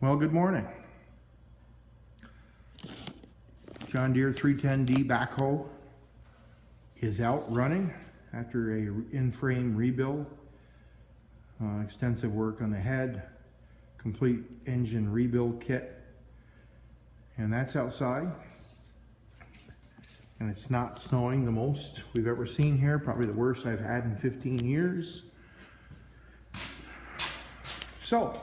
Well, good morning. John Deere 310D backhoe is out running after a in-frame rebuild. Extensive work on the head, complete engine rebuild kit, and that's outside. And it's not snowing the most we've ever seen here, probably the worst I've had in 15 years. So,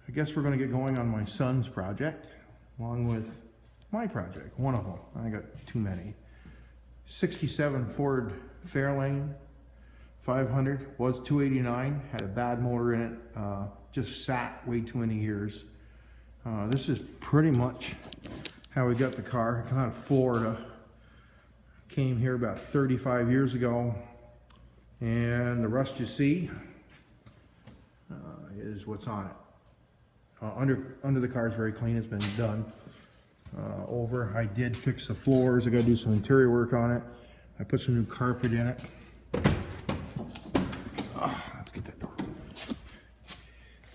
I guess we're going to get going on my son's project, along with my project, one of them. I got too many. 67 Ford Fairlane 500, was 289, had a bad motor in it, just sat way too many years. This is pretty much how we got the car. I come out of Florida, came here about 35 years ago, and the rust you see is what's on it. Under the car is very clean. It's been done over. I did fix the floors. I got to do some interior work on it. I put some new carpet in it. Let's get that door.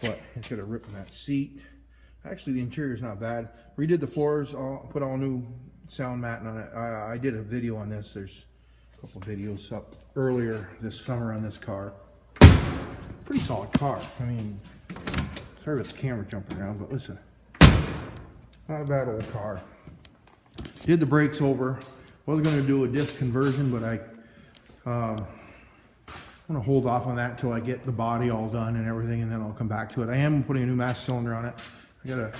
But it's got a rip in that seat. Actually, the interior is not bad. Redid the floors. Put all new sound matting on it. I did a video on this. There's a couple of videos up earlier this summer on this car. Pretty solid car. I mean, sorry about the camera jumping around, but listen, not a bad old car. Did the brakes over. Wasn't going to do a disc conversion, but I want to hold off on that until I get the body all done and everything, and then I'll come back to it. I am putting a new master cylinder on it. I gotta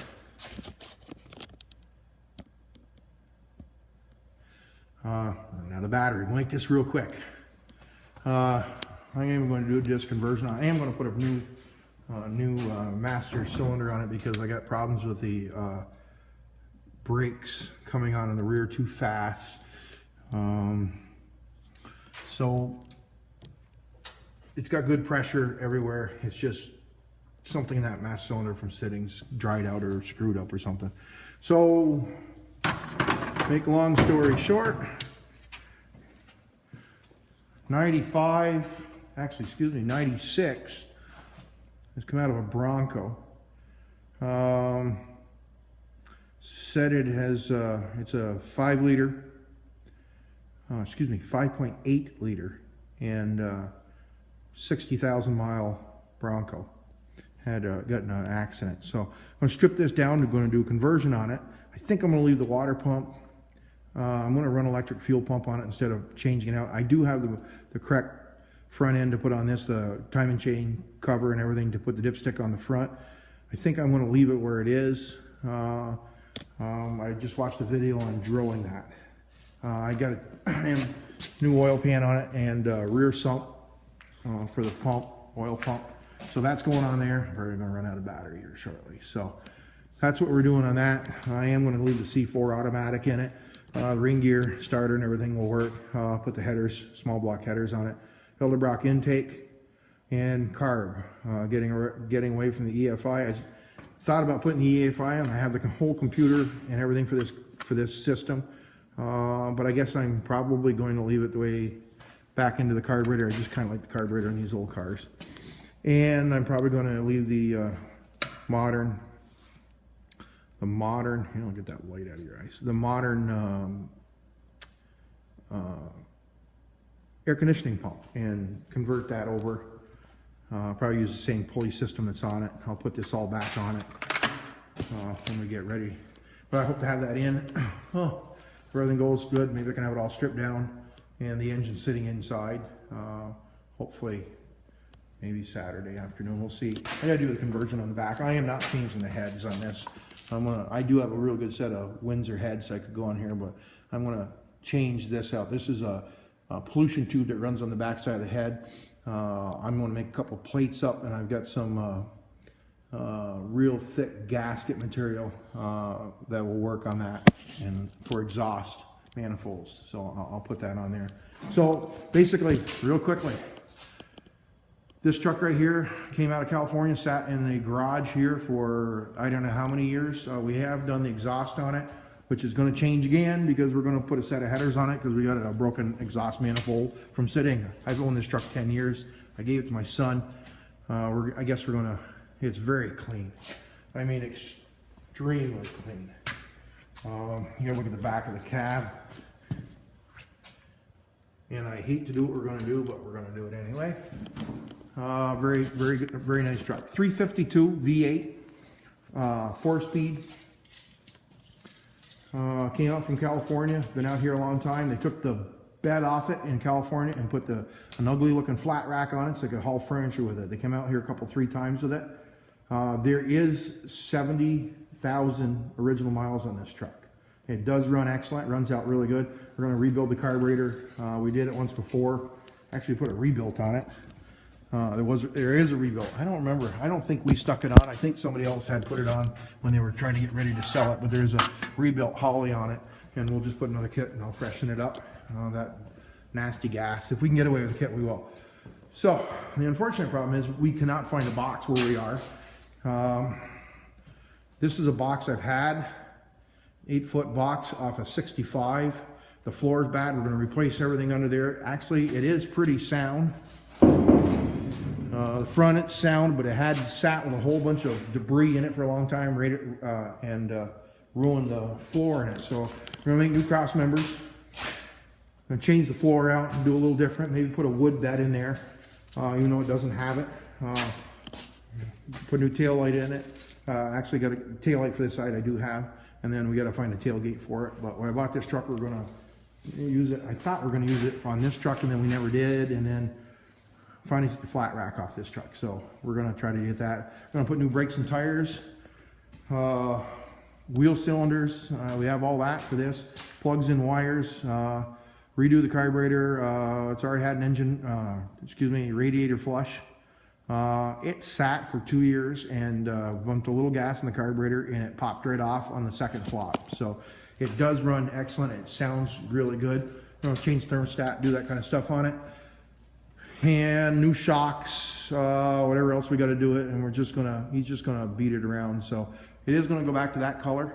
run out of battery. We'll make this real quick. I am going to do a disc conversion. I am going to put a new master cylinder on it because I got problems with the brakes coming on in the rear too fast. So it's got good pressure everywhere. It's just something in that master cylinder from sittings dried out or screwed up or something. So make a long story short, 96 has come out of a Bronco. Said it has it's a 5.8 liter and 60,000 mile Bronco. Had gotten an accident. So I'm going to strip this down. I'm going to do a conversion on it. I think I'm going to leave the water pump. I'm going to run electric fuel pump on it instead of changing it out. I do have the correct front end to put on this, the timing chain cover and everything to put the dipstick on the front. I think I'm going to leave it where it is. I just watched a video on drilling that. I got a new oil pan on it and rear sump for the pump, oil pump. So that's going on there. I'm probably going to run out of battery here shortly. So that's what we're doing on that. I am going to leave the C4 automatic in it. The ring gear, starter, and everything will work. Put the headers, small block headers on it. Hildebrock intake and carb. Getting away from the EFI. I thought about putting the EFI on. I have the whole computer and everything for this system. But I guess I'm probably going to leave it the way back into the carburetor. I just kind of like the carburetor in these old cars. And I'm probably going to leave the modern, you don't get that light out of your eyes, the modern air conditioning pump and convert that over. Probably use the same pulley system that's on it. I'll put this all back on it when we get ready. But I hope to have that in. If everything goes good, maybe I can have it all stripped down and the engine sitting inside. Hopefully maybe Saturday afternoon, we'll see. I gotta do the conversion on the back. I am not changing the heads on this. I do have a real good set of Windsor heads I could go on here, but I'm gonna change this out. This is a pollution tube that runs on the back side of the head. I'm gonna make a couple plates up, and I've got some real thick gasket material that will work on that, and for exhaust manifolds. So I'll put that on there. So basically, real quickly, this truck right here came out of California, sat in a garage here for I don't know how many years. We have done the exhaust on it, which is going to change again because we're going to put a set of headers on it because we got a broken exhaust manifold from sitting. I've owned this truck 10 years. I gave it to my son. I guess we're gonna, it's very clean. I mean, extremely clean. You gotta look at the back of the cab. And I hate to do what we're gonna do, but we're gonna do it anyway. Very, very good, very nice truck. 352 V8, 4-speed. Came out from California, been out here a long time. They took the bed off it in California and put an ugly looking flat rack on it so they could haul furniture with it. They came out here three times with it. There is 70,000 original miles on this truck. It does run excellent, runs out really good. We're going to rebuild the carburetor. We did it once before. Actually put a rebuilt on it. There is a rebuild. I don't remember. I don't think we stuck it on. I think somebody else had put it on when they were trying to get ready to sell it, but there's a rebuilt Holley on it, and we'll just put another kit and I'll freshen it up. That nasty gas. If we can get away with the kit, we will. So the unfortunate problem is we cannot find a box where we are. This is a box I've had, 8-foot box off a 65. The floor is bad. We're going to replace everything under there. Actually, it is pretty sound. The front, it's sound, but it had sat with a whole bunch of debris in it for a long time, and ruined the floor in it. So we're going to make new cross members. Going to change the floor out and do a little different. Maybe put a wood bed in there, even though it doesn't have it. Put a new tail light in it. Actually got a tail light for this side I do have, and then we got to find a tailgate for it. But when I bought this truck, we're going to use it. I thought we were going to use it on this truck, and then we never did. And then finally took the flat rack off this truck. So we're going to try to get that. We're going to put new brakes and tires, wheel cylinders. We have all that for this. Plugs and wires. Redo the carburetor. It's already had an engine, radiator flush. It sat for 2 years and bumped a little gas in the carburetor, and it popped right off on the second flop. So it does run excellent. It sounds really good. We're going to change thermostat, do that kind of stuff on it. And new shocks, whatever else we got to do it, and he's just gonna beat it around. So it is gonna go back to that color,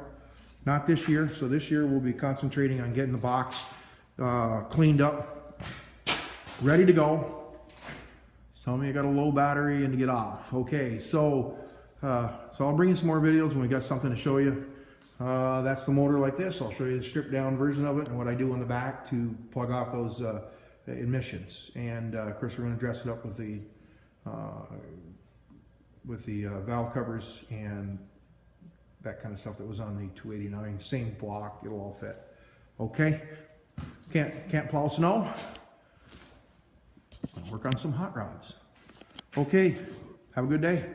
not this year. So this year we'll be concentrating on getting the box cleaned up, ready to go. Tell me I got a low battery and to get off. Okay, so I'll bring you some more videos when we got something to show you. That's the motor like this. I'll show you the stripped down version of it and what I do on the back to plug off those emissions. And of course we're going to dress it up with the valve covers and that kind of stuff that was on the 289. Same block, it'll all fit. Okay, can't plow snow. Work on some hot rods. Okay, have a good day.